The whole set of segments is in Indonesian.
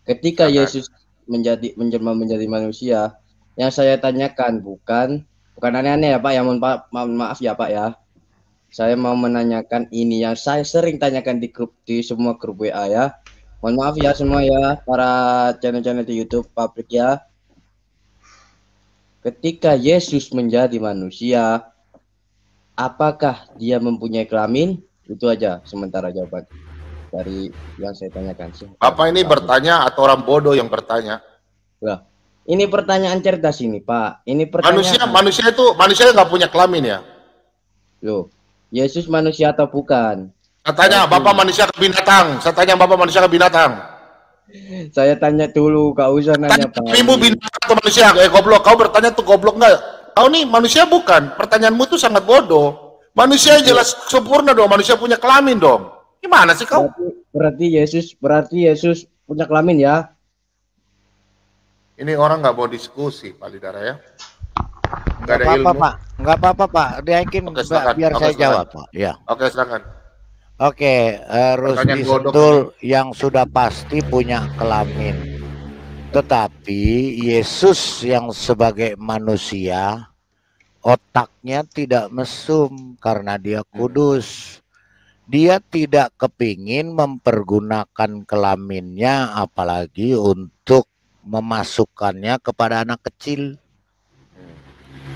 Ketika Silakan. Yesus menjelma menjadi manusia, yang saya tanyakan bukan aneh-aneh ya Pak, ya mohon maaf ya Pak ya. Saya mau menanyakan ini yang saya sering tanyakan di semua grup WA ya. Mohon maaf ya semua ya, para channel-channel di YouTube publik ya. Ketika Yesus menjadi manusia, apakah dia mempunyai kelamin? Itu aja sementara jawaban dari yang saya tanyakan sih. Bapak ini bertanya atau orang bodoh yang bertanya? Lah, ini pertanyaan cerdas ini, Pak. Ini pertanyaan. Manusia nggak punya kelamin ya? Loh, Yesus manusia atau bukan? Saya tanya, Bapak manusia ke binatang. Saya tanya, Bapak manusia ke binatang. Saya tanya dulu, gak usah nanya, Pak. Ibu binatang atau manusia? Goblok. Kau bertanya tuh goblok nggak? Kau nih manusia bukan? Pertanyaanmu tuh sangat bodoh. Manusia jelas sempurna dong. Manusia punya kelamin dong. Gimana sih kau? Berarti Yesus punya kelamin ya? Ini orang nggak mau diskusi, Pak Lidara ya. Nggak ada apa-apa, Pak. Nggak apa-apa, Pak. Diaikin biar saya jawab, Pak. Ya. Oke, silakan. Oke, Rusdi Sentul yang sudah pasti punya kelamin. Tetapi Yesus yang sebagai manusia, otaknya tidak mesum karena dia kudus. Dia tidak kepingin mempergunakan kelaminnya apalagi untuk memasukkannya kepada anak kecil.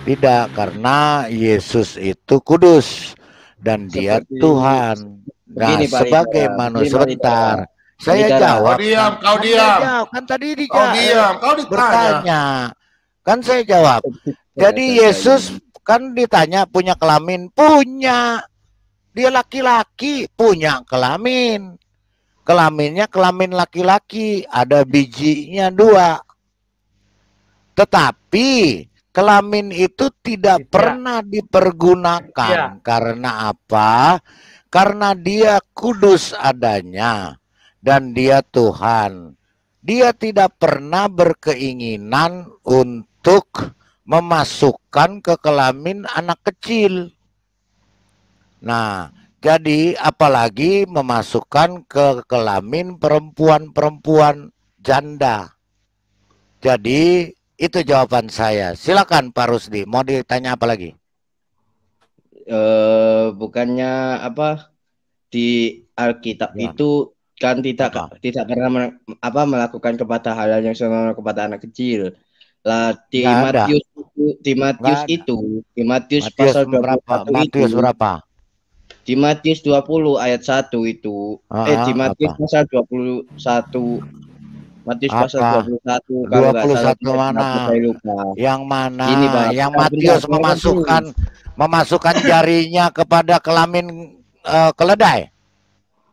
Tidak, karena Yesus itu kudus dan dia Tuhan. Nah, sebagai manusia, sebentar. Saya jawab. Kau diam. Kan tadi dijawab. Kau bertanya. Kan saya jawab. Jadi Yesus kan ditanya punya kelamin, punya. Dia laki-laki, punya kelamin. Kelaminnya kelamin laki-laki, ada bijinya 2. Tetapi kelamin itu tidak pernah dipergunakan. Karena apa? Karena dia kudus adanya dan dia Tuhan. Dia tidak pernah berkeinginan untuk memasukkan ke kelamin anak kecil. Nah, jadi apalagi memasukkan ke kelamin perempuan-perempuan janda. Jadi itu jawaban saya. Silakan Pak Rusdi, mau ditanya apa lagi? Bukannya apa di Alkitab itu kan tidak pernah melakukan kepada hal yang sama kepada anak kecil. Lah di Matius pasal berapa? Matius berapa? Di Matius 20 ayat 1 itu. Di Matius pasal 21. Matius pasal 21 kalau 21 mana? Yang mana? Ini, yang Matius memasukkan jarinya kepada kelamin keledai.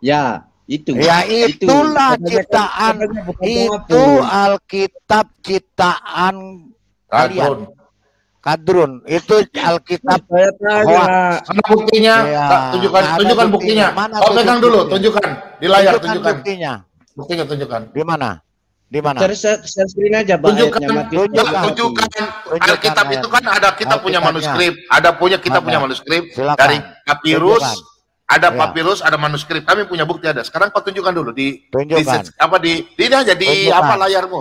Ya, itu. Ya itulah ciptaan. Itu Alkitab ciptaan kalian. Kadrun itu Alkitab. Mana buktinya? Tunjukkan buktinya. Kau pegang dulu, tunjukkan di layar, tunjukkan buktinya. Buktinya tunjukkan. Di mana? Di mana? Share screen aja, Pak. Tunjukkan. Alkitab itu kan ada kita punya manuskrip, kita punya manuskrip dari papirus, ada papirus, ada manuskrip. Kami punya bukti ada. Sekarang kau tunjukkan dulu di layarmu.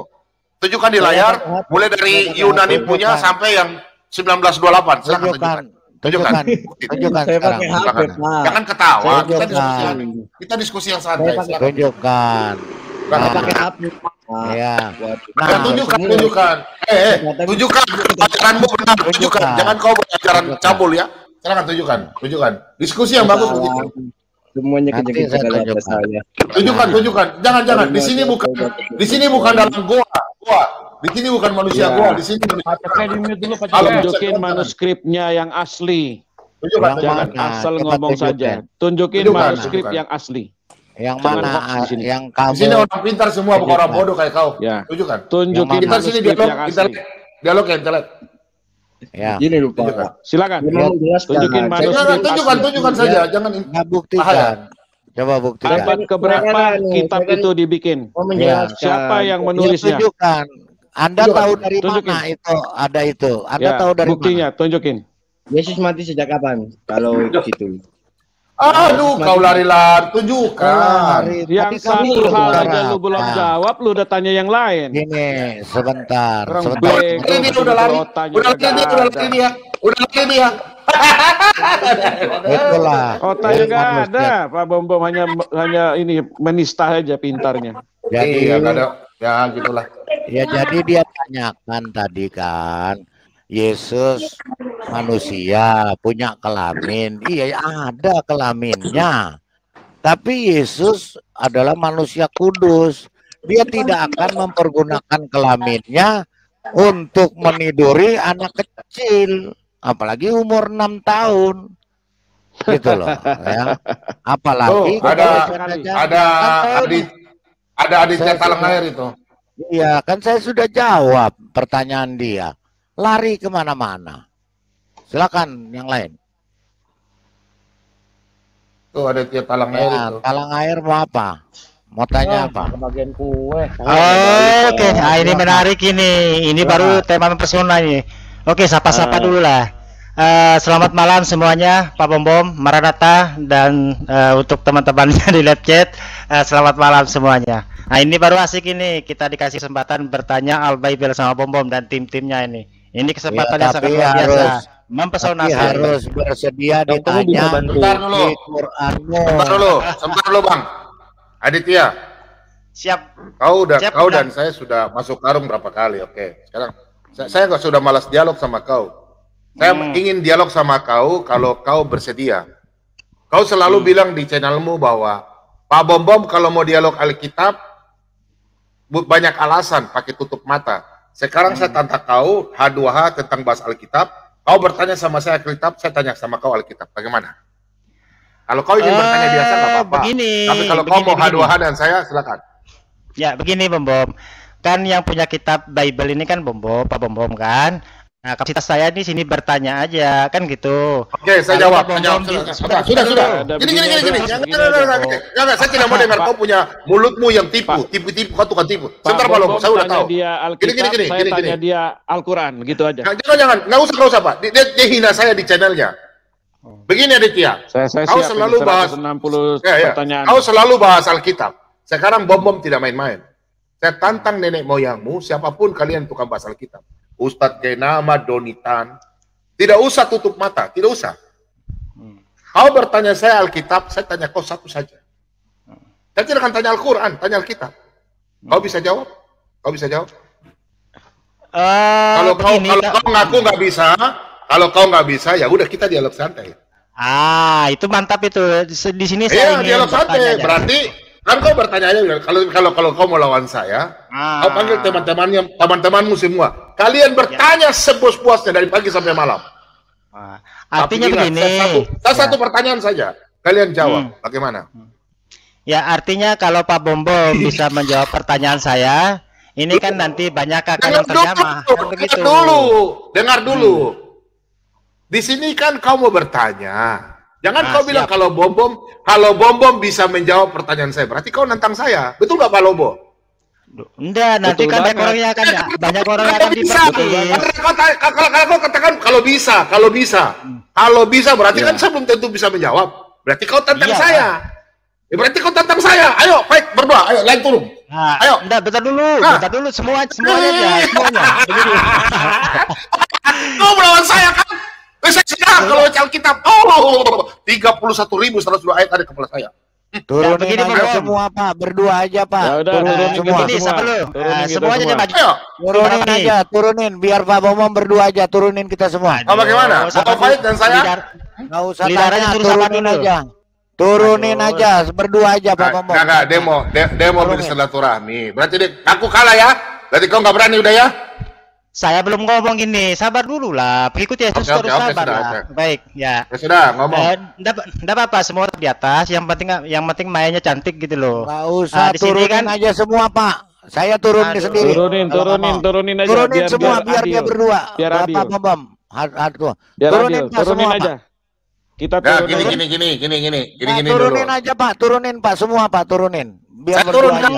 Tunjukkan di layar, mulai dari Yunani punya sampai yang 1928. Silakan tunjukkan. Tunjukkan sekarang. Jangan ketawa. Kita diskusi yang santai. Tunjukkan. Pakai HP. Ya. Nah, tunjukkan. Tunjukkan ajaranmu benar. Tunjukkan. Jangan kau berajaran cabul ya. Silakan tunjukkan. Diskusi yang bagus begitu. Semuanya kejadian saya. Tunjukkan. Jangan. Di sini bukan dalam goa. Di sini bukan manusia goa. Di sini tunjukin manuskripnya yang asli. Jangan asal ngomong saja. Tunjukin manuskrip yang asli. Yang mana? Yang kamu. Di sini orang pintar semua, bukan orang bodoh kayak kau. Ya. Tunjukkan. Tunjukin kita sini dialog yang jelek. Ya. Gini lupa. Silakan. Tunjukin manuskrip. Tunjukkan saja, jangan buktikan. Coba buktikan. Abad keberapa kitab itu dibikin? Siapa yang menulisnya? Tunjukkan. Anda tahu dari mana itu? Ada itu. Anda tahu dari buktinya, tunjukin. Yesus mati sejak kapan? Kalau gitu. Aduh, kau lari-lari, tunjukkan. Yang satu hal aja lu belum jawab, lu udah tanya yang lain. Ini sebentar. Ini udah lari. Udah lari dia. Itulah. Otaknya nggak ada, Pak Bom hanya ini menista aja pintarnya. Jadi nggak ada, ya gitulah. Ya jadi dia tanyakan tadi kan, Yesus manusia punya kelamin, iya ada kelaminnya. Tapi Yesus adalah manusia kudus, dia tidak akan mempergunakan kelaminnya untuk meniduri anak kecil, apalagi umur 6 tahun. Gitu loh ya. Apalagi ada aditnya talang air itu. Iya kan saya sudah jawab pertanyaan dia. Lari kemana-mana. Silakan yang lain. Tuh ada tiap talang air itu. Talang air mau apa? Mau tanya apa? Bagian kue. Oke. Nah, ini menarik ini. Ini baru tema persona ini. Oke, sapa-sapa dulu lah. Selamat malam semuanya, Pak Bom, Maranatha, dan untuk teman-temannya di live chat, selamat malam semuanya. Nah ini baru asik ini, kita dikasih kesempatan bertanya Al-Baibel sama Bom dan tim-timnya ini. Ini kesempatan yang sangat luar biasa, mempesona. Harus bersedia ditanya. Sebentar dulu, Bang. Aditya. Siap. Kau dan saya sudah masuk karung berapa kali, oke. Sekarang saya sudah malas dialog sama kau. Saya ingin dialog sama kau kalau kau bersedia. Kau selalu bilang di channelmu bahwa Pak Bom kalau mau dialog Alkitab banyak alasan pakai tutup mata. Sekarang saya tantang kau H2H tentang bahas Alkitab. Kau bertanya sama saya Alkitab, saya tanya sama kau Alkitab. Bagaimana? Kalau kau ingin bertanya biasa nggak apa-apa. Tapi kalau kau mau H2H dan saya silakan. Ya begini Bom. Kan yang punya kitab Bible ini kan Pak Bom kan. Nah, kapasitas saya di sini bertanya aja, kan gitu. Oke, saya jawab. Sudah. Gini. Jangan, saya tidak mau dengar kau punya mulutmu yang tipu. Kau tukang tipu. Sebentar, Pak, saya udah tahu. Gini. Saya tanya dia Al-Quran, begitu aja. Jangan. Nggak usah, Pak. Dia hina saya di channelnya. Begini, Aditya. Kau selalu bahas 60 pertanyaan. Kau selalu bahas Alkitab. Sekarang Bom tidak main-main. Saya tantang nenek moyangmu, siapapun kalian tukang bahas Alkitab. Ustadz Kenama, Donitan, tidak usah tutup mata, tidak usah. Kau bertanya saya Alkitab, saya tanya kau satu saja. Saya tidak akan tanya Al-Quran, tanya Alkitab. Kau bisa jawab? Kalau kau ngaku nggak bisa, kalau kau nggak bisa, ya udah kita dialog santai. Itu mantap itu. Di sini saya dialog santai. Berarti kan kau bertanya aja, kalau kau mau lawan saya, kau panggil teman-temanmu semua. Kalian bertanya sepuas-puasnya dari pagi sampai malam. Artinya begini. Satu pertanyaan saja. Kalian jawab. Bagaimana? Ya artinya kalau Pak Bom bisa menjawab pertanyaan saya, ini kan nanti banyak akan yang terjamah. Dengar dulu. Di sini kan kau mau bertanya. Jangan kau bilang kalau Bom bisa menjawab pertanyaan saya, berarti kau nantang saya. Betul nggak Pak Lobo? Enggak, nanti kan banyak orang yang akan dipercaya. Kalau kau katakan kalau bisa berarti kan saya belum tentu bisa menjawab. Berarti kau tantang saya. Ya berarti kau tantang saya. Ayo, fight berdua. Ayo, lain turun. Ayo. Bentar dulu. Semuanya aja. Kau melawan saya kan? Saya sedang kalau baca Alkitab. 31.102 ayat ada kepala saya. Turunin aja semua Pak, berdua aja Pak. Ya udah, turunin semuanya maju. Turunin biar Pak Bom berdua aja, turunin kita semua. Bagaimana? Mau fight dan saya? Nggak usah tanya, turunin aja. Turunin aja, berdua aja Pak Bom. Enggak, demo bersilaturahmi. Berarti aku kalah ya? Berarti kau nggak berani udah ya? Saya belum ngomong gini, sabar dulu lah. Pengikut Yesus terus sabar lah. Baik, ya. Sudah, ngomong. Enggak apa-apa, semua di atas. Yang penting mainnya cantik gitu loh. Nggak usah, turunin aja semua Pak. Saya turunin sendiri. Turunin aja. Turunin semua biar dia berdua. Biar adil. Turunin aja. Kita turunin. Gini turunin aja Pak, turunin Pak, semua Pak, turunin. Biar berdua aja.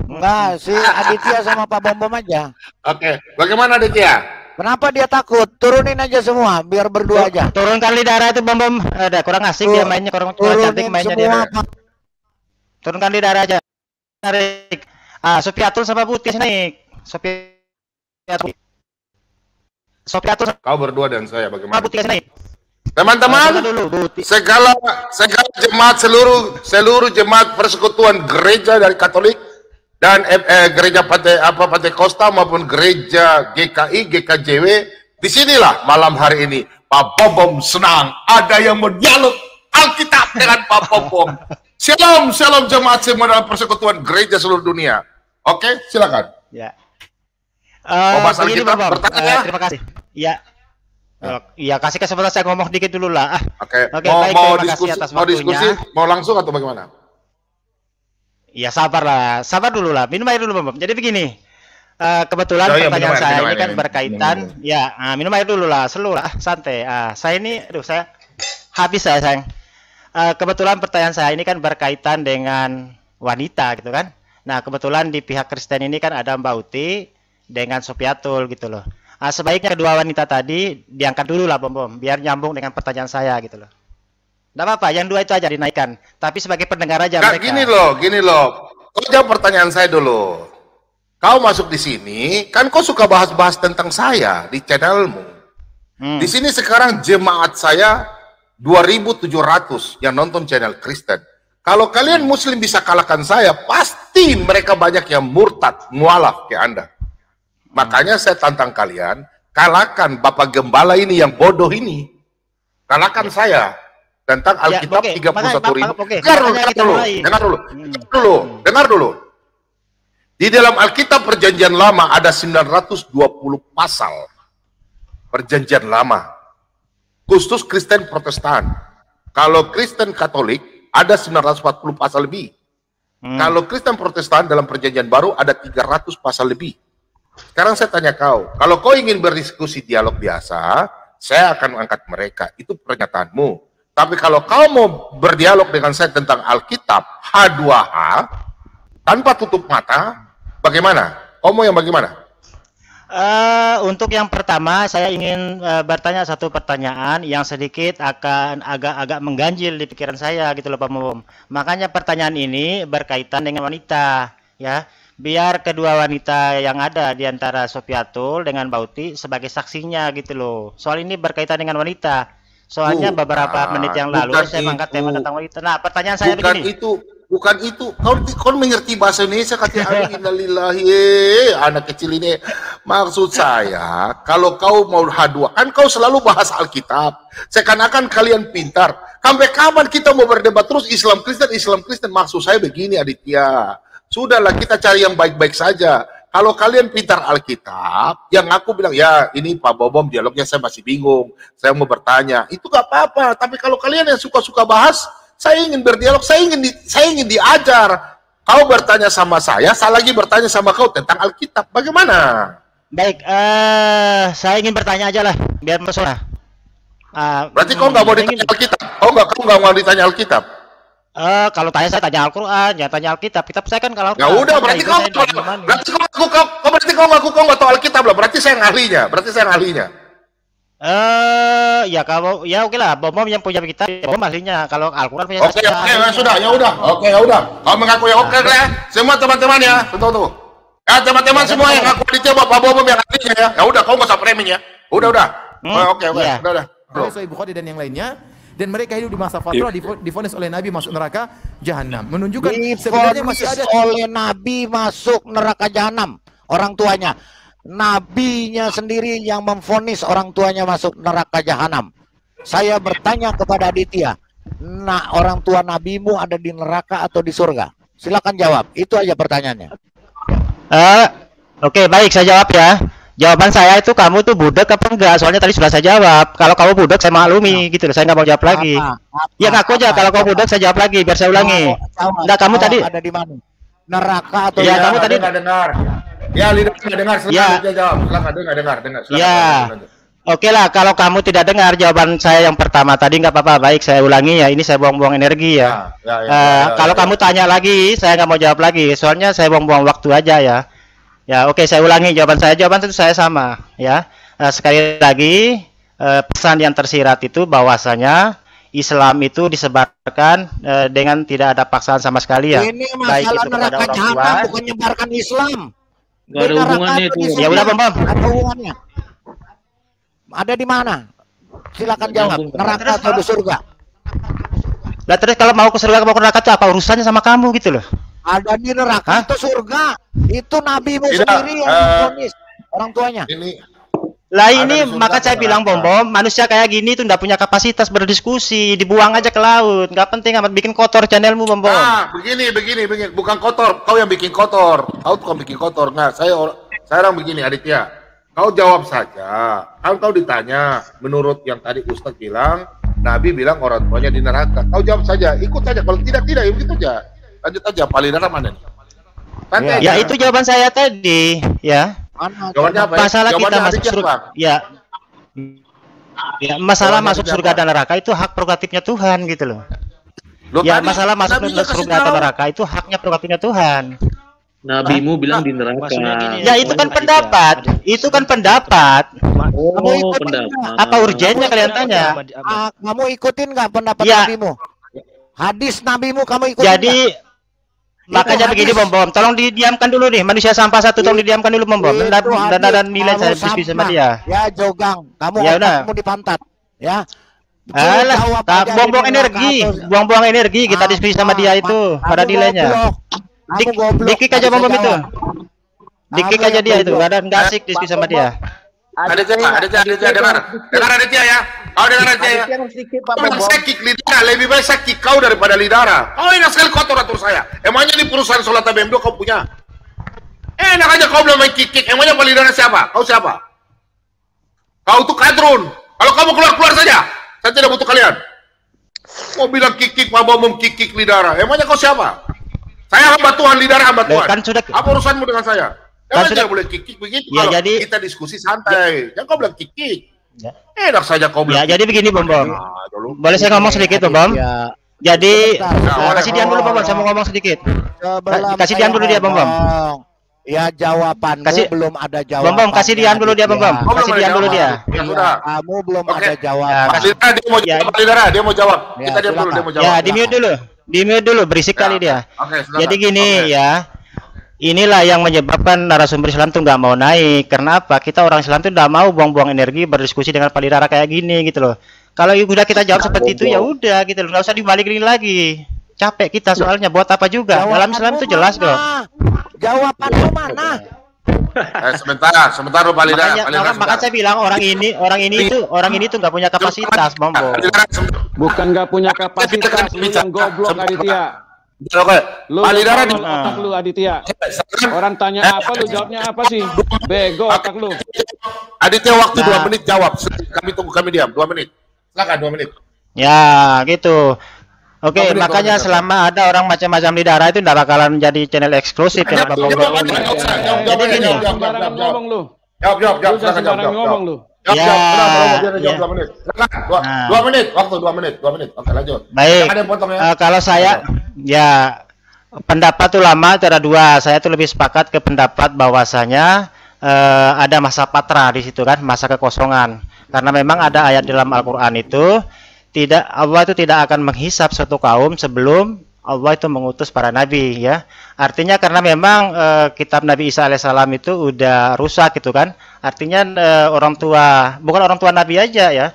Enggak, si Aditya sama Pak Bom aja. Oke, bagaimana Aditya? Kenapa dia takut? Turunin aja semua, biar berdua aja. Turunkan Lidara itu Bom. Ada kurang asik dia mainnya, kurang cantik mainnya dia. Turunkan Lidara aja. Narik. Sopiatul sama Putih naik. Sopiatul. Kau berdua dan saya bagaimana? Putih naik. Teman-teman, segala jemaat seluruh jemaat persekutuan gereja dari Katolik dan gereja Pantai Kosta maupun gereja GKI, GKJW, disinilah malam hari ini Pak Bom senang ada yang mendialog Alkitab dengan Pak Bom. Shalom jemaat semua dalam persekutuan gereja seluruh dunia. Oke, silakan. Ya. Begini, bertanya. Terima kasih. Ya. Iya, kasih kesempatan saya ngomong dikit dulu lah. Oke. Baik, mau diskusi, mau langsung atau bagaimana? Iya, sabar dulu lah. Minum air dulu, Bom. Jadi begini, kebetulan pertanyaan saya ini kan berkaitan, minum air dulu lah, santai. Saya ini, saya habis saya sayang. Kebetulan pertanyaan saya ini kan berkaitan dengan wanita gitu kan. Nah, kebetulan di pihak Kristen ini kan ada Mbak Uti dengan Sopiatul gitu loh. Sebaiknya kedua wanita tadi diangkat dulu lah Bom, biar nyambung dengan pertanyaan saya gitu loh. Nggak apa-apa, yang dua itu aja dinaikkan. Tapi sebagai pendengar aja mereka. Gini loh. Kau jawab pertanyaan saya dulu. Kau masuk di sini, kan kau suka bahas-bahas tentang saya di channelmu. Di sini sekarang jemaat saya 2.700 yang nonton channel Kristen. Kalau kalian Muslim bisa kalahkan saya, pasti mereka banyak yang murtad, mualaf ke Anda. Makanya saya tantang kalian, kalahkan Bapak Gembala ini yang bodoh ini. Kalahkan saya tentang Alkitab 31.000. Dengar dulu. Di dalam Alkitab Perjanjian Lama ada 920 pasal. Perjanjian Lama. Khusus Kristen Protestan. Kalau Kristen Katolik ada 940 pasal lebih. Kalau Kristen Protestan dalam Perjanjian Baru ada 300 pasal lebih. Sekarang saya tanya kau, kalau kau ingin berdiskusi dialog biasa, saya akan angkat mereka. Itu pernyataanmu. Tapi kalau kau mau berdialog dengan saya tentang Alkitab H2H, tanpa tutup mata, bagaimana? Kau mau yang bagaimana? Untuk yang pertama, saya ingin bertanya satu pertanyaan yang sedikit akan agak mengganjil di pikiran saya gitu loh Pak Bom. Makanya pertanyaan ini berkaitan dengan wanita, ya. Biar kedua wanita yang ada di antara Sopiatul dengan Bauti sebagai saksinya gitu loh. Soal ini berkaitan dengan wanita. Soalnya beberapa menit yang lalu saya mengangkat tema tentang wanita. Nah, pertanyaan saya begini. Bukan itu. Kau mengerti bahasa Indonesia kata innalillahi anak kecil ini. Maksud saya, kalau kau mau H2, kan kau selalu bahas Alkitab. Seakan-akan kalian pintar. Sampai kapan kita mau berdebat terus Islam Kristen? Maksud saya begini Aditya. Sudahlah, kita cari yang baik-baik saja. Kalau kalian pintar Alkitab, yang aku bilang, ya ini Pak Bom dialognya saya masih bingung. Saya mau bertanya, itu gak apa-apa. Tapi kalau kalian yang suka-suka bahas, saya ingin berdialog, saya ingin diajar. Kau bertanya sama saya lagi bertanya sama kau tentang Alkitab. Bagaimana? Baik, saya ingin bertanya aja lah, biar mesra. Berarti kau nggak mau ditanya Alkitab? Kau nggak mau ditanya Alkitab? Kalau saya tanya Al-Quran, jangan tanya Alkitab. Kitab saya kan kalau ya udah, berarti kau nggak tahu Alkitab lah. Berarti saya ahlinya. Ya kalau ya oke lah, Bom yang punya kitab, Bom ahlinya. Kalau Al-Quran punya. Oke, ya udah. Kau mengaku ya oke lah. Semua teman-teman ya, tuh. Ya teman-teman semua yang ngaku di Bapak Bom yang ahlinya ya. Ya udah, kau nggak usah framing ya. Udah. Oke, udah. Sahih Bukhari dan yang lainnya. Dan mereka hidup di masa fatrah divonis oleh Nabi masuk neraka jahanam, menunjukkan sebenarnya masih ada oleh Nabi masuk neraka jahanam orang tuanya. Nabinya sendiri yang memvonis orang tuanya masuk neraka jahanam. Saya bertanya kepada Aditya, nah orang tua nabimu ada di neraka atau di surga? Silakan jawab. Itu aja pertanyaannya. Oke, baik, saya jawab ya. Jawaban saya itu kamu tuh budak apa enggak? Soalnya tadi sudah saya jawab. Kalau kamu budak saya maklumi gitu loh. Saya nggak mau jawab lagi. Ya ngaku aja kalau kamu budak saya jawab lagi biar saya ulangi. Enggak, kamu tadi ada di mana? Neraka atau ya kamu tadi nggak dengar. Ya, lidah nggak dengar. Silakan jawab. Silakan dengar. Ya. Oke lah, kalau kamu tidak dengar jawaban saya yang pertama tadi nggak apa-apa. Baik, saya ulangi ya. Ini saya buang-buang energi ya. Kalau kamu tanya lagi, saya nggak mau jawab lagi. Soalnya saya buang-buang waktu aja ya. Ya, oke, saya ulangi jawaban saya. Jawaban itu saya sama, ya. sekali lagi pesan yang tersirat itu bahwasanya Islam itu disebarkan dengan tidak ada paksaan sama sekali ya. Ini Baik masalah itu kepada neraka orang tua. jahanam, bukan menyebarkan Islam. Gak ada hubungannya itu. Ya udah Bang. Ada hubungannya. Ada di mana? Silakan jawab. Neraka atau di surga? Lah terus kalau mau ke surga mau ke neraka itu apa urusannya sama kamu gitu loh? Ada di neraka atau surga. Itu nabimu sendiri yang memvonis orang tuanya. Lah ini maka saya bilang Bom, manusia kayak gini tuh nggak punya kapasitas berdiskusi, dibuang aja ke laut, nggak penting amat bikin kotor channelmu Bom. Begini, bukan kotor, kau yang bikin kotor, kau tukang bikin kotor, nggak, saya orang begini Aditya, kau jawab saja, kan kau ditanya, menurut yang tadi Ustadz bilang, Nabi bilang orang tuanya di neraka, kau jawab saja, ikut saja, kalau tidak ya begitu aja, lanjut aja, Palidara mana nih? Ya itu jawaban saya tadi, ya. Jawabannya apa? Masalah kita masuk surga, ya, masalah masuk surga dan neraka itu hak prerogatifnya Tuhan gitu loh. Ya masalah masuk surga atau neraka itu haknya prerogatifnya Tuhan. Nabimu bilang di neraka. Ya itu kan pendapat, itu kan pendapat. Oh, pendapat. Apa urgennya kalian tanya? Kamu ikutin nggak pendapat Ya. nabimu? Hadis nabimu kamu ikutin? Jadi makanya begini Bom, tolong didiamkan dulu nih, manusia sampah satu tolong didiamkan dulu Bom. Dan nilai saya diskusi sama dia. Ya Jogang, kamu Ya udah. kamu di pantat, ya. Alah, buang-buang energi, buang-buang energi kita diskusi sama dia itu pada nilainya. Dikik aja Bom itu. Dikik aja dia itu, nggak asik diskusi sama dia. Aditya, dengar Aditya ya. Kau dengar Aditya ya. Saya kick Lidara, lebih baik saya kick kau daripada Lidara. Kau enak sekali kotor atur saya. Emangnya di perusahaan Solat BM2 kau punya? Enak aja kau belum main kick. Emangnya Pak Lidara siapa? Kau siapa? Kau tuh kadrun. Kalau kamu keluar saja, saya tidak butuh kalian. Kau bilang kick, Pak Bomom kick Lidara. Emangnya kau siapa? Saya hamba Tuhan, Lidara hamba Tuhan. Kan sudah. Apa urusanmu dengan saya? Kan sudah boleh kick begitu. Ya, kalau jadi kita diskusi santai. Jangan kau bilang kick. Ya. Enak saja kau bilang. Ya jadi begini Bom. Boleh saya ngomong sedikit Bom? Jadi kasih Dian dulu Bom, saya mau ngomong sedikit. Kasih Dian dulu dia Bom. Ya jawabanmu belum ada jawaban. Bom, kasih Dian dulu dia Bom. Kasih Dian dulu dia. Ya sudah. Kamu belum ada jawaban. Dia mau jawab. Kita diam dulu, dia mau jawab. Ya di mute dulu, berisik kali dia. Jadi gini ya. Inilah yang menyebabkan narasumber Islam tuh nggak mau naik. Karena apa? Kita orang Islam tuh nggak mau buang-buang energi berdiskusi dengan Palidara kayak gini gitu loh. Kalau udah kita jawab seperti itu ya udah gitu loh, nggak usah dibalikin lagi. Capek kita soalnya, buat apa juga? Dalam Islam itu jelas dong. Jawabanmu mana? Sebentar Palidara. Makanya saya bilang orang ini tuh nggak punya kapasitas, Bom. Bukan nggak punya kapasitas, lu yang goblok Aditya. Oke. Palidara di otak lu Aditya. Orang tanya apa lu jawabnya apa sih? Bego otak lu. Aditya waktu 2 menit jawab. Kami diam 2 menit. Silakan 2 menit. Ya, gitu. Oke, makanya selama ada orang macam-macam di daerah itu tidak bakalan jadi channel eksklusif ya Bapak. Jadi gini. Ngomong lu. Jawab. Silakan ngomong lu. Jawab 2 menit. Silakan. 2 menit. Waktu 2 menit. Oke, lanjut. Baik. Kalau saya ya pendapat ulama itu ada dua. Saya tuh lebih sepakat ke pendapat bahwasanya ada masa patra di situ kan, masa kekosongan. Karena memang ada ayat dalam Al-Qur'an itu Allah itu tidak akan menghisap suatu kaum sebelum Allah itu mengutus para nabi ya. Artinya karena memang kitab Nabi Isa alaihissalam itu udah rusak gitu kan. Artinya bukan orang tua nabi aja ya.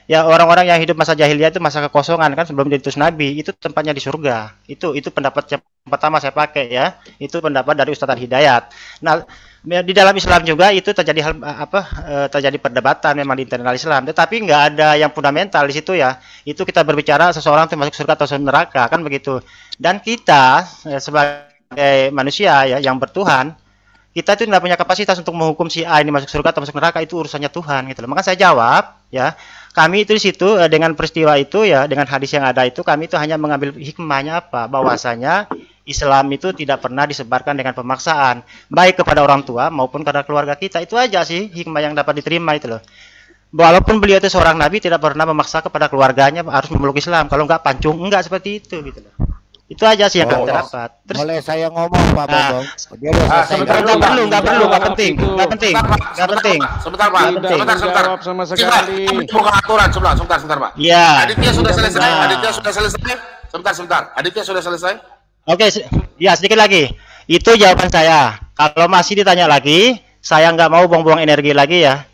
Ya orang-orang yang hidup masa jahiliyah itu masa kekosongan kan sebelum diutus nabi, itu tempatnya di surga. Itu pendapat yang pertama saya pakai ya. Itu pendapat dari Ustadz Hidayat. Nah, di dalam Islam juga itu terjadi terjadi perdebatan memang di internal Islam, tetapi nggak ada yang fundamental di situ ya. Itu kita berbicara seseorang itu masuk surga atau neraka kan begitu. Dan kita sebagai manusia ya yang bertuhan, kita itu tidak punya kapasitas untuk menghukum si A ini masuk surga atau masuk neraka, itu urusannya Tuhan gitu loh. Maka saya jawab ya, kami itu di situ dengan peristiwa itu ya, dengan hadis yang ada itu, kami itu hanya mengambil hikmahnya apa, bahwasanya Islam itu tidak pernah disebarkan dengan pemaksaan, baik kepada orang tua maupun kepada keluarga kita. Itu aja sih hikmah yang dapat diterima itu loh. Walaupun beliau itu seorang nabi, tidak pernah memaksa kepada keluarganya harus memeluk Islam. Kalau enggak pancung, enggak seperti itu gitu loh. Itu aja sih yang kami Oh, dapat. Terus boleh saya ngomong Pak Bambang? Dia udah selesai. sebentar, nggak perlu, nggak penting, nggak penting, nggak penting. Sebentar, Pak. Sebentar. Jawab sama sekali. Bukan aturan, sebentar, Pak. Iya. Aditya sudah selesai. Nah. Aditya sudah selesai. Sebentar. Aditya sudah selesai. Oke, ya sedikit lagi. Itu jawaban saya. Kalau masih ditanya lagi, saya nggak mau buang-buang energi lagi ya.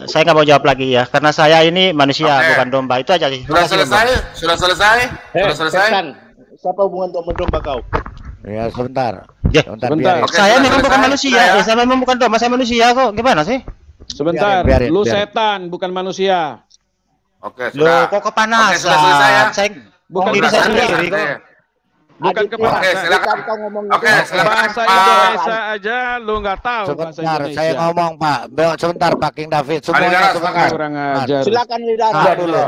Saya nggak mau jawab lagi ya, karena saya ini manusia, bukan domba. Itu aja sih. Sudah selesai. Sudah selesai. Siapa hubungan untuk mendomba kau? Ya sebentar. Ya, Sebentar. sebentar. biarin. Oke, Saya sudah memang bukan selesai. manusia. Saya memang bukan domba, saya manusia kok. Gimana sih? Sebentar, Biarin. lu setan bukan manusia. Oke, Loh, sudah. kok kepanasan? Oke, sudah selesai ya. Saya Bukan diri saya kepanasan. sendiri kok. Bukan Oke, kepanasan. silakan. Kau ngomong Oke, silakan. Bahasa Pak. Indonesia aja lu nggak tahu bahasa Sebentar, Indonesia. saya ngomong Pak. Sebentar Pak King David. Semuanya Aditya, sebentar. Kurang ajar. Silakan Lidara. Tahan dulu.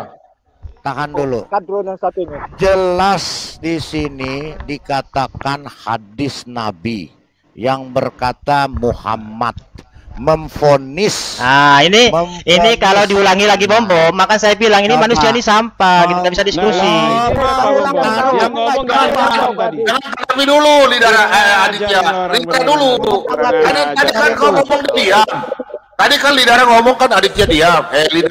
Tahan dulu. Kadron yang satu ini. Jelas di sini dikatakan hadis Nabi yang berkata Muhammad memvonis. Nah, ini kalau diulangi lagi bom, maka saya bilang ini Apa? manusia ini sampah, kita nggak bisa diskusi. Nah, itu apa, Bom? Yang ngomong nggak ada yang tadi. Jangan kami dulu, Lidara, Aditya. Jangan orang Lidara dulu. berangan. Tadi kan kau ngomong diam. Tadi kan Lidara ngomong kan Aditya diam.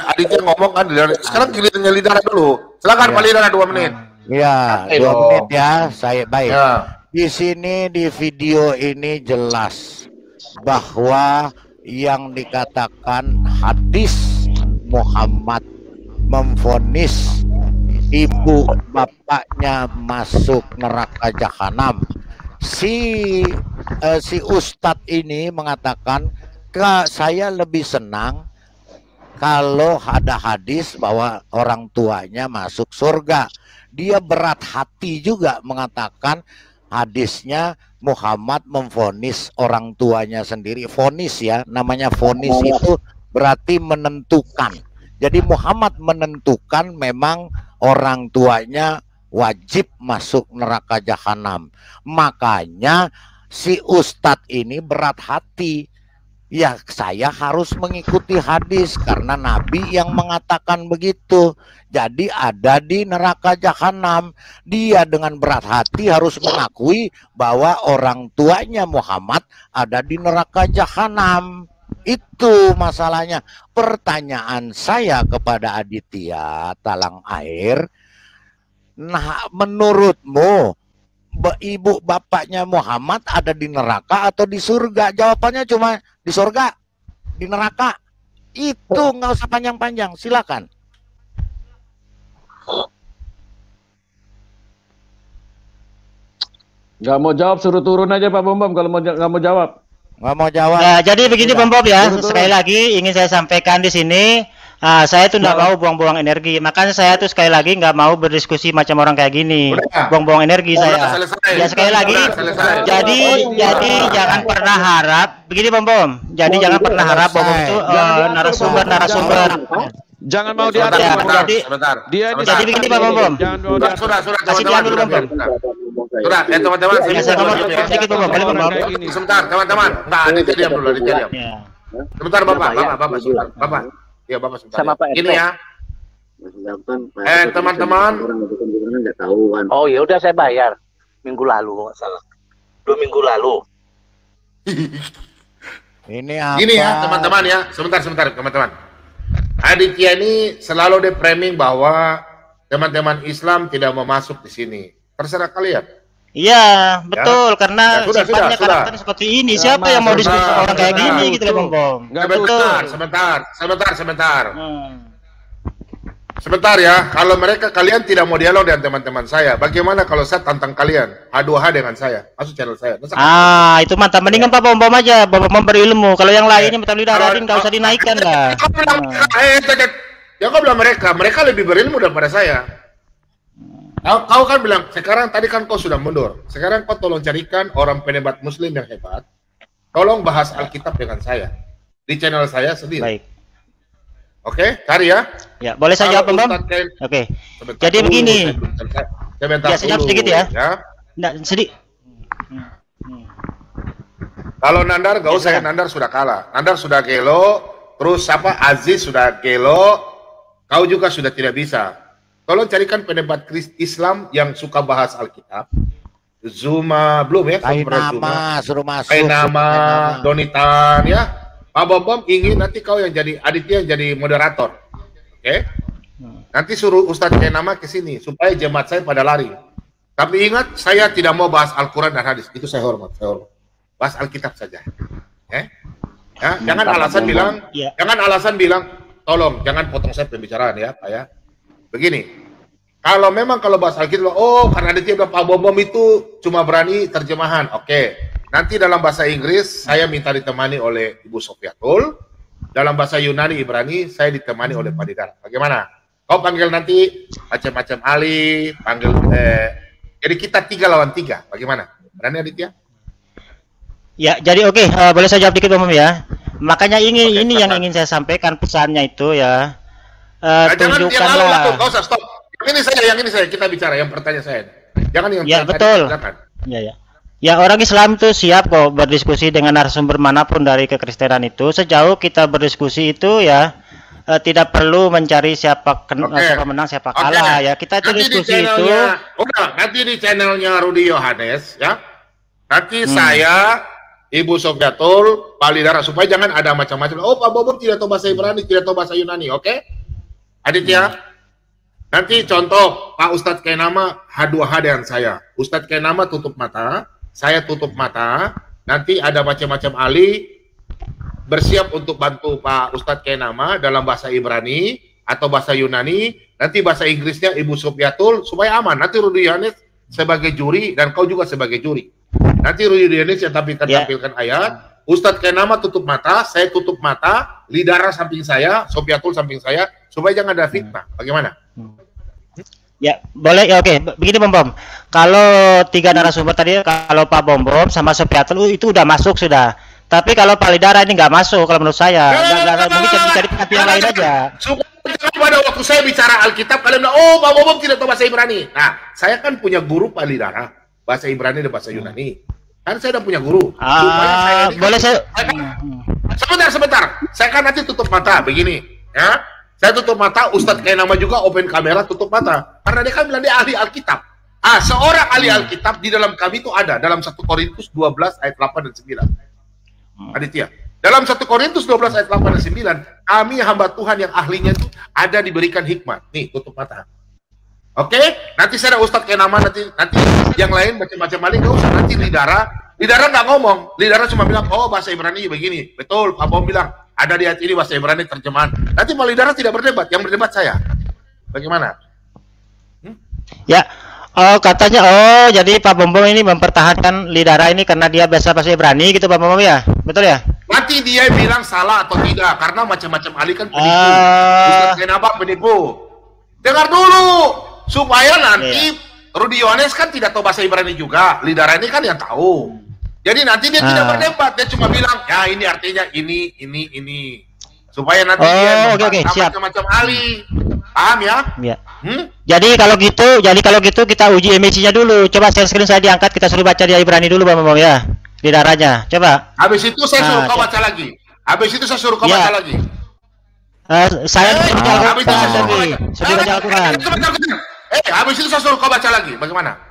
Aditya ngomong kan Lidara. Sekarang gilirannya Lidara dulu. Silakan Pak Lidara 2 menit. Ya, 2 Ayo. menit ya. Saya baik. Ya. Di sini di video ini jelas bahwa yang dikatakan hadis Muhammad memvonis ibu bapaknya masuk neraka jahanam. Si ustadz ini mengatakan, saya lebih senang kalau ada hadis bahwa orang tuanya masuk surga. Dia berat hati juga mengatakan hadisnya Muhammad memvonis orang tuanya sendiri. Vonis ya, namanya vonis itu berarti menentukan. Jadi Muhammad menentukan memang orang tuanya wajib masuk neraka jahanam. Makanya si ustadz ini berat hati. Ya, saya harus mengikuti hadis karena Nabi yang mengatakan begitu. Jadi ada di neraka jahanam. Dia dengan berat hati harus mengakui bahwa orang tuanya Muhammad ada di neraka jahanam. Itu masalahnya. Pertanyaan saya kepada Aditya Talang Air, nah menurutmu ibu bapaknya Muhammad ada di neraka atau di surga? Jawabannya cuma di surga, di neraka. Itu nggak usah panjang-panjang, silakan. Nggak mau jawab, suruh turun aja Pak Bom kalau nggak mau jawab. Nggak mau jawab. Nah, jadi begini Bom ya, Turun. sekali lagi ingin saya sampaikan di sini. Saya tuh nggak mau buang-buang energi, makanya saya tuh sekali lagi nggak mau berdiskusi macam orang kayak gini, buang-buang energi saya. Ya sekali lagi, jadi jangan pernah harap, begini Bom. Jadi jangan pernah harap Bom itu narasumber. Jangan mau Ya, diatur. Sebentar. Jadi begini Pak Bom. Jangan mau diatur. Sudah, Kasih teman-teman. dia dulu, Bom. Sudah, teman-teman. Ya, saya ngomong sedikit Bom, boleh Bom. Sebentar, teman-teman. Nah, Aditya diam dulu, Aditya diam. Ya. Sebentar, Bapak, sebentar. Bapak. Iya, Bapak sebentar. Sama Pak Ini RT. ya. Teman-teman. Oh ya udah saya bayar minggu lalu nggak salah. 2 minggu lalu. Ini apa? Gini ya, teman-teman ya. Sebentar, teman-teman. Aditya ini selalu di-framing bahwa teman-teman Islam tidak mau masuk di sini. Terserah kalian. Iya, betul, karena Ya, sudah, sifatnya sudah. karakter seperti ini. Siapa yang mau diskusi sebentar, orang kayak gini sebentar. gitu loh Bom. Nggak betul. Sebentar. Hmm. Sebentar ya, kalau kalian tidak mau dialog dengan teman-teman saya, bagaimana kalau saya tantang kalian H2H dengan saya, masuk channel saya? Itu mantap. Mendingan Pak Bom aja, Bom berilmu. Kalau yang lainnya betul lidaratin nggak usah dinaikkan lah. Ya kau bilang mereka lebih berilmu daripada saya. Kau kan bilang, tadi kan kau sudah mundur. Sekarang kau tolong carikan orang penebat muslim yang hebat. Tolong bahas Alkitab dengan saya. Di channel saya sendiri. Baik. Oke, cari ya. Ya, boleh saya jawab Bom? Oke. Jadi begini. Ya, senyap sedikit ya. Nggak, sedih. Kalau Nandar gak usah, Nandar sudah kalah. Nandar sudah gelo, terus Aziz sudah gelo, kau juga sudah tidak bisa. tolong carikan pendebat Islam yang suka bahas Alkitab. Zuma belum ya? Kainama suruh masuk. Kainama, Donitan ya. Pak Bom ingin nanti kau yang jadi Aditya yang jadi moderator. Oke? Nanti suruh Ustadz Kainama ke sini supaya jemaat saya pada lari. Tapi ingat, saya tidak mau bahas Al-Quran dan hadis. Itu saya hormat, Bahas Alkitab saja. Ya, jangan alasan bilang, tolong jangan potong saya pembicaraan ya, Pak ya. Begini. Kalau memang bahas Alkitab, karena dia bilang Pak Bom itu cuma berani terjemahan. Oke. Nanti dalam bahasa Inggris saya minta ditemani oleh Ibu Sofiatul. Dalam bahasa Yunani Ibrani saya ditemani oleh Pak Didar. Bagaimana? Kau panggil nanti macam-macam ahli, panggil jadi kita 3 lawan 3. Bagaimana? Berani Aditya? Ya, jadi oke, boleh saya jawab dikit Bom ya. Makanya ini yang ingin saya sampaikan pesannya itu ya. Tunjukkanlah. Jangan usah stop. Yang ini saya kita bicara, yang pertanyaan saya. Jangan yang ya betul. Ya orang Islam itu siap kok berdiskusi dengan narasumber manapun dari kekristenan itu, sejauh kita berdiskusi itu ya tidak perlu mencari siapa menang siapa kalah ya. Kita itu diskusi itu. Nanti di channelnya Rudy Yohanes ya. Nanti saya, Ibu Sofiatul, Pak Lidara, supaya jangan ada macam-macam. Pak Bobor tidak tahu bahasa Ibrani, tidak tahu bahasa Yunani, oke? Aditya. Nanti contoh Pak Ustadz Kainama H2H dengan saya. Ustadz Kainama tutup mata, saya tutup mata. Nanti ada macam-macam ahli bersiap untuk bantu Pak Ustadz Kainama dalam bahasa Ibrani atau bahasa Yunani. Nanti bahasa Inggrisnya Ibu Sofiatul supaya aman. Nanti Rudy Yohanes sebagai juri dan kau juga sebagai juri. Nanti Rudy Yohanes yang tampilkan ayat. Ustadz Kainama tutup mata, saya tutup mata, Lidara samping saya, Sofiatul samping saya, supaya jangan ada fitnah. Bagaimana? Ya, boleh ya, oke. Begini Bom. Kalau 3 narasumber tadi, kalau Pak Bom sama Sofiatul itu udah masuk sudah. Tapi kalau Pak Lidara ini nggak masuk kalau menurut saya. Mungkin cari pihak yang lain aja. Pada waktu saya bicara Alkitab, kalian bilang, Pak Bom tidak tahu bahasa Ibrani. Nah, saya kan punya guru Pak Lidara, bahasa Ibrani dan bahasa Yunani. Kan saya udah punya guru. Boleh saya. Sebentar. Saya kan nanti tutup mata begini, ya. Saya tutup mata, Ustadz Kainama juga open kamera tutup mata. Karena dia kan bilang dia ahli Alkitab. Seorang ahli Alkitab di dalam kami itu ada. Dalam 1 Korintus 12 ayat 8 dan 9. Aditya. Dalam 1 Korintus 12 ayat 8 dan 9. Kami hamba Tuhan yang ahlinya itu ada diberikan hikmat. Nih, tutup mata. Oke? Nanti saya ada Ustadz Kainama, nanti yang lain macam-macam lagi. Nggak usah. Nanti Lidara nggak ngomong. Lidara cuma bilang, bahasa Ibrani begini. Betul, Pak Bom bilang. Ada di ayat ini bahasa Ibrani terjemahan. Nanti Pak Lidara tidak berdebat, yang berdebat saya. Bagaimana? Ya, katanya, jadi Pak Bom ini mempertahankan Lidara ini karena dia bahasa Ibrani gitu Pak Bom ya? Betul ya? Nanti dia bilang salah atau tidak, karena macam-macam ahli kan penipu. Ustadz Kainama penipu. Dengar dulu, supaya nanti Rudy Yohanes kan tidak tahu bahasa Ibrani juga. Lidara ini kan yang tahu. Jadi nanti dia tidak berdebat, dia cuma bilang, ya ini artinya ini. Supaya nanti dia macam-macam ahli. Paham ya? Iya. Jadi kalau gitu kita uji emisinya dulu. Coba share screen saya diangkat, kita suruh baca di Ibrani dulu Bang ya. Di darahnya. Coba. Habis itu saya suruh kau baca lagi. Baca lagi. Saya sudah baca Al-Quran. Habis itu saya suruh kau baca lagi. Bagaimana?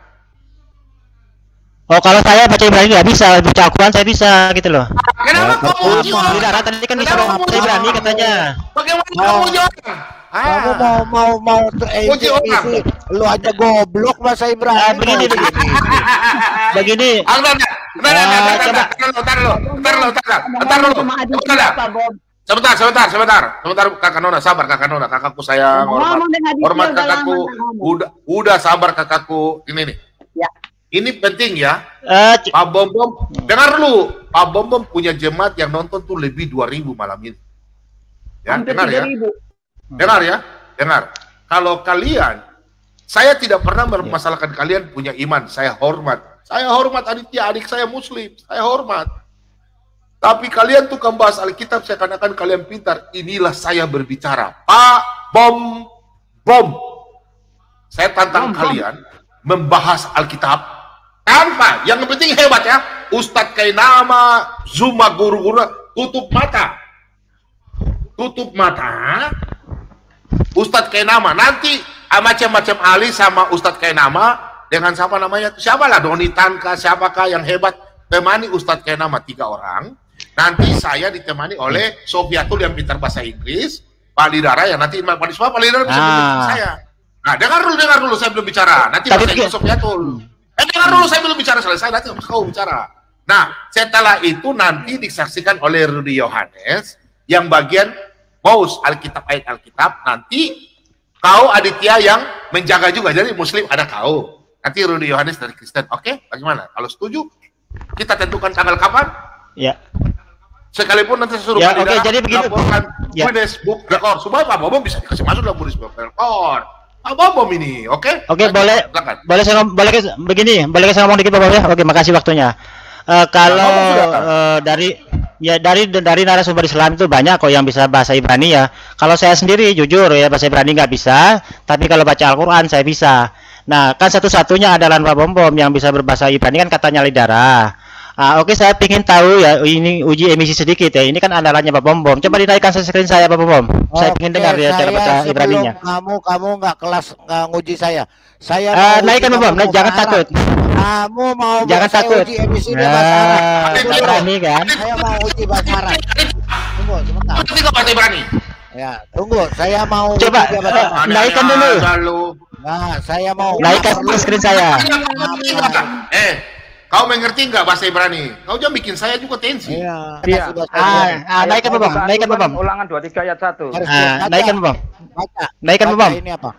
Kalau saya baca Ibrani nggak bisa, baca Al-Quran saya bisa gitu loh. Kenapa kamu uji orang? Lidara tadi kan bisa baca Ibrani katanya. Bagaimana kamu uji orang? Kamu mau uji orang? Lu aja goblok bahasa Ibrani. Begini. Sebentar, Kakak Nona, sabar Kakak Nona, kakakku sayang, hormat kakakku, udah sabar kakakku, ini nih. Ya. Ini penting ya, Pak Bom, dengar dulu, Pak Bom punya jemaat yang nonton tuh lebih 2.000 malam ini. Ya, dengar ya. Dengar. Kalau kalian, saya tidak pernah mempermasalahkan kalian punya iman, saya hormat. Saya hormat Aditya, adik saya Muslim, saya hormat. Tapi kalian tuh bahas Alkitab seakan-akan kalian pintar. Inilah saya berbicara. Pak Bom. Saya tantang kalian membahas Alkitab tanpa, yang penting hebat ya, Ustadz Kainama, Zuma, guru-guru, tutup mata, Ustadz Kainama. Nanti macam-macam ahli sama Ustadz Kainama dengan siapa namanya? Siapalah Doni Tanka, siapakah yang hebat temani Ustadz Kainama 3 orang. Nanti saya ditemani oleh Sofiatul yang pintar bahasa Inggris, Pak Lidara yang nanti Pak Lidara bisa menjadi saya. Nah, dengar dulu saya belum bicara. Nanti bahasa Inggris Sofiatul. Dengar dulu saya belum bicara selesai, nanti kau bicara. Nah, setelah itu nanti disaksikan oleh Rudy Yohanes yang bagian Paus Alkitab ayat Alkitab. Nanti kau Aditya yang menjaga juga. Jadi Muslim ada kau. Nanti Rudy Yohanes dari Kristen. Oke, bagaimana? Kalau setuju, kita tentukan tanggal kapan? Ya. Sekalipun nanti saya suruh ya, oke, jadi begini. Guinness Book Record supaya Pak Bobom bisa dikasih masuk dalam Guinness Book Record. Pak Bobom ini, oke? Oke, boleh saya ngomong dikit Pak Bobom ya. Oke, makasih waktunya. Kalau dari narasumber Islam itu banyak kok yang bisa bahasa Ibrani ya. Kalau saya sendiri jujur ya bahasa Ibrani nggak bisa, tapi kalau baca Al-Quran saya bisa. Nah, kan satu-satunya adalah Pak Bom yang bisa berbahasa Ibrani kan katanya Lidara. Oke, saya ingin tahu ya, ini uji emisi sedikit ya. Ini kan andalannya Pak Bom. Coba dinaikkan screen saya Pak Bom. Saya ingin dengar ya cara baca Ibraninya. Kamu nggak nguji saya. Saya naikkan Pak Bom, jangan takut. Kamu mau jangan takut. Uji emisi bahasa Arab. Ibrani kan? Saya mau uji bahasa Arab. Tunggu sebentar. Nanti bahasa Ibrani. Ya, tunggu. Saya mau coba naikkan dulu. Nah, saya mau naikkan screen saya. Kau mengerti nggak bahasa Ibrani? Kau jangan bikin saya juga tensi. Iya. Naikkan Bang. Naikkan Bang. Ulangan 23 ayat 1. Naikkan Bang. Baca. Naikkan Bang. Ini apa?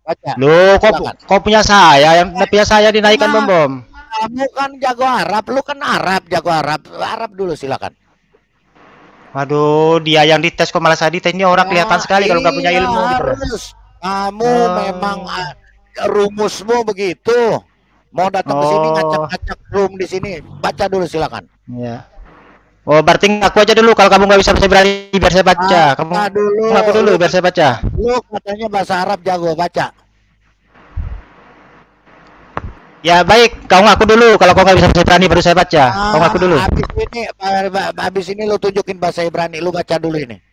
Baca. Loh, kok punya saya? Yang punya saya dinaikkan Bang. Kamu kan jago Arab, lu kan jago Arab. Arab dulu silakan. Waduh, dia yang dites kok malah saya dites. Ini orang kelihatan sekali kalau nggak punya ilmu. Kamu memang rumusmu begitu. Mau datang ke sini ngacak-ngacak room di sini, baca dulu silakan. Ya. Oh, berarti aku aja dulu kalau kamu nggak bisa bahasa Ibrani biar saya baca. Kamu ngaku dulu biar saya baca. Lu katanya bahasa Arab jago, baca. Ya baik, kau ngaku dulu kalau kau nggak bisa bahasa Ibrani baru saya baca. Kau ngaku dulu. Habis ini lu tunjukin bahasa Ibrani, lu baca dulu ini.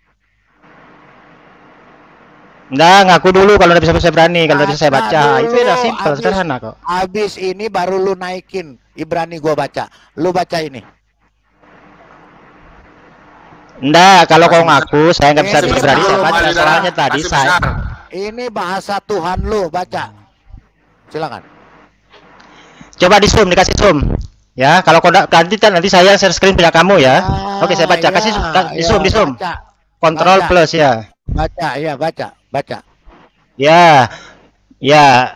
Enggak, ngaku dulu kalau udah bisa bahasa Ibrani, kalau udah bisa saya baca. Itu udah simpel, sederhana kok. Habis ini baru lu naikin Ibrani gua baca. Lu baca ini. Enggak, kalau kau ngaku saya nggak bisa bahasa Ibrani, saya baca. Soalnya tadi saya. Ini bahasa Tuhan lu, baca. Silakan. Coba di zoom, dikasih zoom. Ya, kalau kau nanti saya share screen punya kamu ya. Oke, saya baca. Kasih di zoom. Kontrol plus ya. Baca, ya baca. Ya,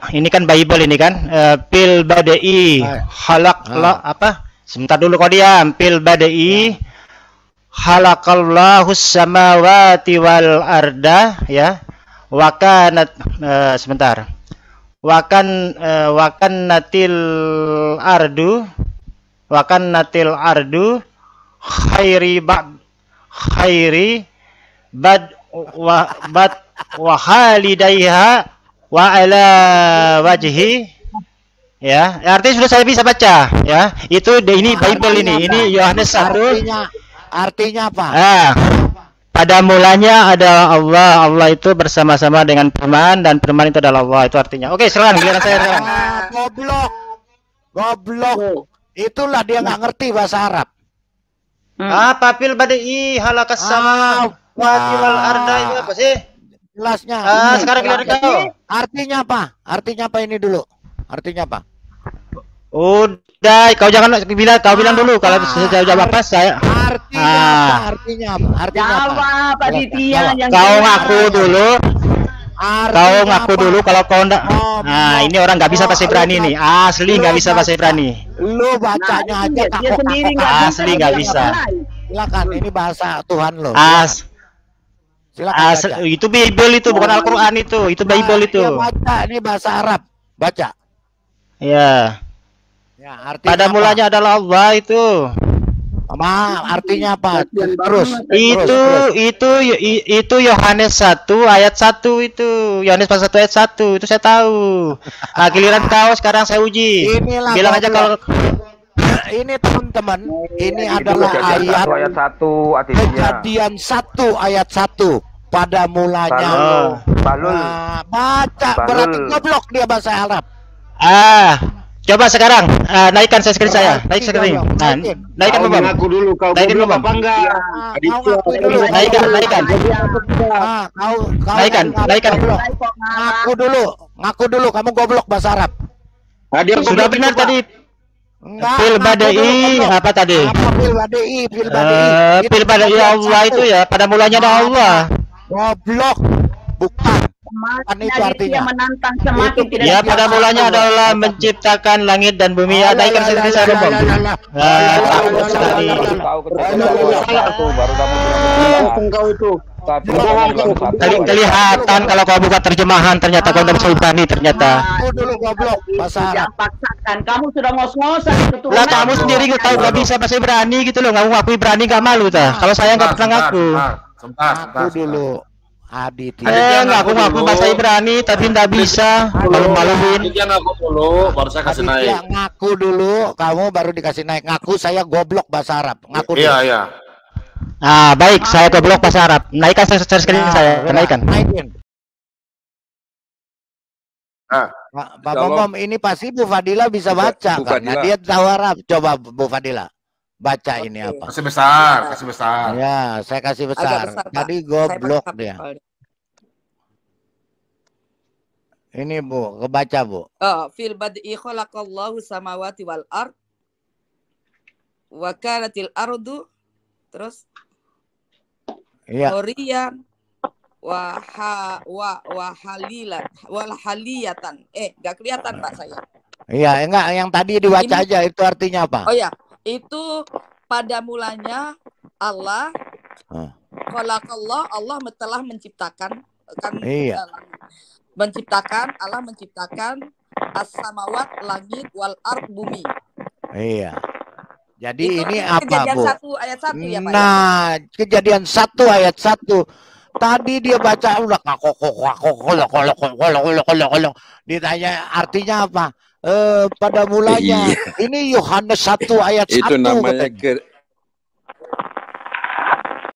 ini kan Bible ini kan. Pil badai halak apa? Sebentar dulu kau diam. Pil badai halakallahu samawati wal arda ya. Wakanat sebentar. Wakannatil ardu khairi bad wa halidaiha wa ala wajhi ya, artinya sudah saya bisa baca ya. Itu ini Bible ini Yohanes 1. Artinya apa? Pada mulanya adalah Allah itu bersama-sama dengan firman dan firman itu adalah Allah, itu artinya. Oke, silakan giliran saya sekarang. Goblok. Itulah dia nggak ngerti bahasa Arab. Apa pil badai halakas sama wal arda itu apa sih? Jelasnya. Sekarang giliran kau. Artinya apa? Artinya apa ini dulu? Artinya apa? Udah, kau bilang dulu kalau saya jawab apa saya. Artinya apa? Kau ngaku dulu. Kau ngaku dulu kalau kau enggak. Nah, ini orang nggak bisa bahasa Ibrani nih. Asli nggak bisa bahasa Ibrani. Lu bacanya aja dia sendiri asli nggak bisa. Silakan, ini bahasa Tuhan lo. Silakan. Itu Bible itu, bukan Al-Qur'an itu. Itu Bible itu. Baca, ini bahasa Arab. Baca. Ya. Ya, artinya pada mulanya adalah Allah itu. Artinya apa? Terus. Itu Yohanes 1 ayat 1 itu. Yohanes pasal 1 ayat 1 itu saya tahu. Giliran kau sekarang saya uji. Inilah bilang aja kalau ini teman-teman, ini adalah ayat 1 Kejadian 1 ayat 1. pada mulanya. Balul. Baca berarti goblok dia bahasa Arab. Coba sekarang naikkan screen saya, naik screen. Nah, naikkan Bang. Ngaku dulu kau Naikin goblok Bang. apa enggak? Naikkan. Naikkan. Ngaku dulu kamu goblok bahasa Arab. Sudah benar tadi. Fil badai apa tadi? Fil badai Allah itu ya pada mulanya ada Allah. Goblok. Bukan. Kan itu artinya menantang semakin tidak. Ya pada mulanya adalah menciptakan langit dan bumi. Ya naikkan sendiri saya Bang. Takut sekali. Kelihatan kalau kau buka terjemahan ternyata kau tidak berani ternyata. Aku dulu goblok bahasa Arab. Paksakan. Kamu sudah ngos-ngosan itu. Lah kamu sendiri tahu nggak bisa bahasa Ibrani gitu loh. Kamu ngakui berani nggak malu ta? Kalau saya nggak pernah ngaku. Aku dulu. Ngaku bahasa Ibrani tapi nggak bisa, malu-maluin. Dia ngaku dulu, baru saya kasih naik. Ngaku dulu, kamu baru dikasih naik. Ngaku saya goblok bahasa Arab. Ngaku dulu. Iya. Baik, saya goblok bahasa Arab. Naikkan share screen saya, naikkan. Pak Bom, ini pasti Bu Fadila bisa baca karena dia tahu Arab. Coba Bu Fadila baca ini apa? Kasih besar. Ya, saya kasih besar. Tadi goblok dia. Ini Bu, kebaca Bu. Fil bad'i khalaqallahu samawati wal ard wa kanatil ardu terus horiyan wa haliyatan. Enggak kelihatan Pak saya. Iya, enggak yang tadi dibaca ini, aja itu artinya apa? Oh ya. Itu pada mulanya Allah khalaqallah, Allah telah menciptakan Allah menciptakan as-samawat, langit, wal ard, bumi. Iya. Jadi itu ini apa kejadian Bu? 1 ayat 1 ya Pak. Nah, kejadian 1 ayat 1. Tadi dia baca udah ditanya artinya apa? Pada mulanya ini Yohanes 1 ayat 1 itu namanya